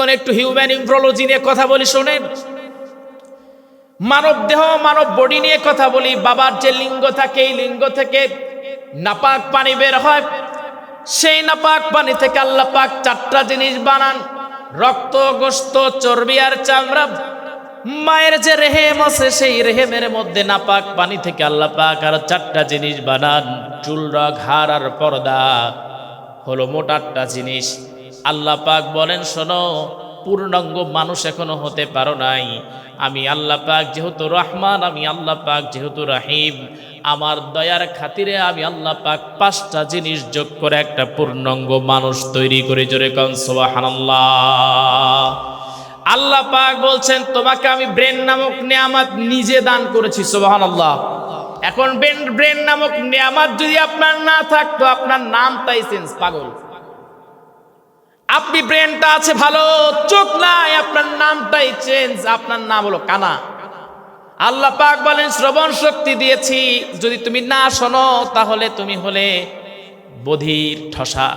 বন্ধুগণ, একটু হিউম্যান ইমব্রোলজি নিয়ে কথা বলি, শোনেন। মানব দেহ, মানব বডি নিয়ে কথা বলি। বাবার যে লিঙ্গ থাকে, এই লিঙ্গ থেকে নাপাক পানি বের হয়। সেই নাপাক পানি থেকে আল্লাহ পাক চারটা জিনিস বানান: রক্ত, গোশত, চর্বি আর চামড়া। মায়ের যে রেহেম আছে, সেই রেহেমের মধ্যে নাপাক পানি থেকে আল্লাহ পাক আর চারটা জিনিস বানান: চুল, রগ, হাড় আর পর্দা। হলো মোট 8টা জিনিস। আল্লাহ পাক বলেন, শোনো, পূর্ণাঙ্গ মানুষ এখনো হতে পারো নাই। আমি আল্লাহ পাক যেহেতু রহমান, আমি আল্লাহ পাক যেহেতু রাহিম, আমার দয়ার খাতিরে আমি আল্লাহ পাক 5টা জিনিস যোগ করে একটা পূর্ণাঙ্গ মানুষ তৈরি করে। জোরে কোন সুবহানাল্লাহ। আল্লাহ পাক বলছেন, তোমাকে আমি ব্রেন নামক নেয়ামত নিজে দান করেছি। সুবহানাল্লাহ। এখন ব্রেন নামক নেয়ামত যদি আপনার না থাকতো, আপনার নামটাই চেঞ্জ, পাগল। আপনি ব্রেনটা আছে ভালো, চোখ নাই, আপনার নামটাই চেঞ্জ, আপনার নাম হলো কানা। আল্লাহ পাক বলেন, শ্রবণ শক্তি দিয়েছি, যদি তুমি না শোনো তাহলে তুমি হলে বধির, ঠসা।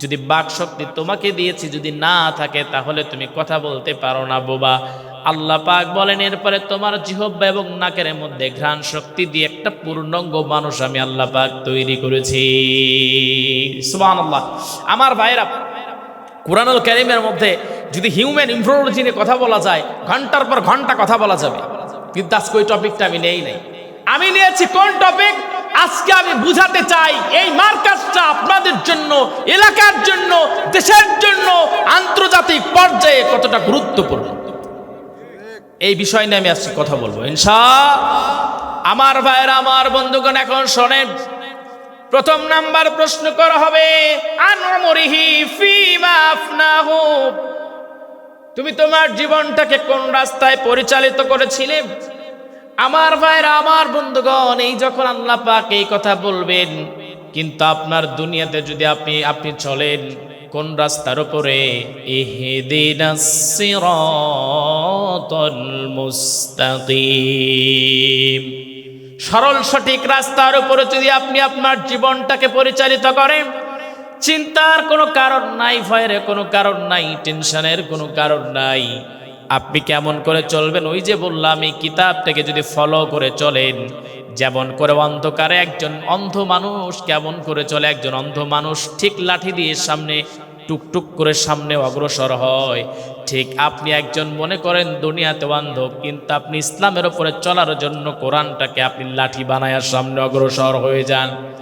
যদি বাক শক্তি তোমাকে দিয়েছি, যদি না থাকে তাহলে তুমি কথা বলতে পারো না, বোবা। আল্লাহ পাক বলেন, এরপরে তোমার জিহ্বা এবং নাকের মধ্যে ঘ্রাণ শক্তি দিয়ে একটা পূর্ণাঙ্গ মানুষ আমি আল্লাহ পাক তৈরি করেছি। সুবহানাল্লাহ। আমার ভাইরা, কুরআনুল কারীমের মধ্যে যদি হিউম্যান ইমব্রোলজি নিয়ে কথা বলা যায়, ঘন্টার পর ঘন্টা কথা বলা যাবে, কিন্তু আজকে ওই টপিকটা আমি নেই নাই। আমি নিয়েছি কোন টপিক? আজকে আমি বুঝাতে চাই এই মার্কাজটা আপনাদের জন্য, এলাকার জন্য, দেশের জন্য, আন্তর্জাতিক পর্যায়ে কতটা গুরুত্বপূর্ণ, এই বিষয় নিয়ে আমি আজকে কথা বলবো ইনশাআল্লাহ। আমার ভাইরা, আমার বন্ধুগণ, এখন শোনেন। প্রথম নাম্বার প্রশ্ন করা হবে, আন উমরিহি ফিমা আফনাহু। তুমি তোমার জীবনটাকে কোন রাস্তায় পরিচালিত করেছিলে? আমার ভাইরা, আমার বন্ধুগণ, এই যখন আল্লাহ পাক এই কথা বলবেন, কিন্তু আপনার দুনিয়াতে যদি আপনি চলেন কোন রাস্তার উপরে? ইহদিনাস সিরাতাল মুস্তাকিম, সরল সঠিক রাস্তার উপরে যদি আপনি আপনার জীবনটাকে পরিচালিত করেন, চিন্তার কোনো কারণ নাই, ভয়ের কোনো কারণ নাই, টেনশনের কোনো কারণ নাই। আপনি কেমন করে চলবেন? ওই যে বললাম, এই কিতাবটাকে যদি ফলো করে চলেন, যেমন করে অন্ধকারে একজন অন্ধ মানুষ কেমন করে চলে, একজন অন্ধ মানুষ ঠিক লাঠি দিয়ে সামনে টুকটুক করে সামনে অগ্রসর হয়, ঠিক আপনি একজন মনে করেন দুনিয়াতে অন্ধ, কিন্তু আপনি ইসলামের উপরে চলার জন্য কোরআনটাকে আপনি লাঠি বানায়ার সামনে অগ্রসর হয়ে যান।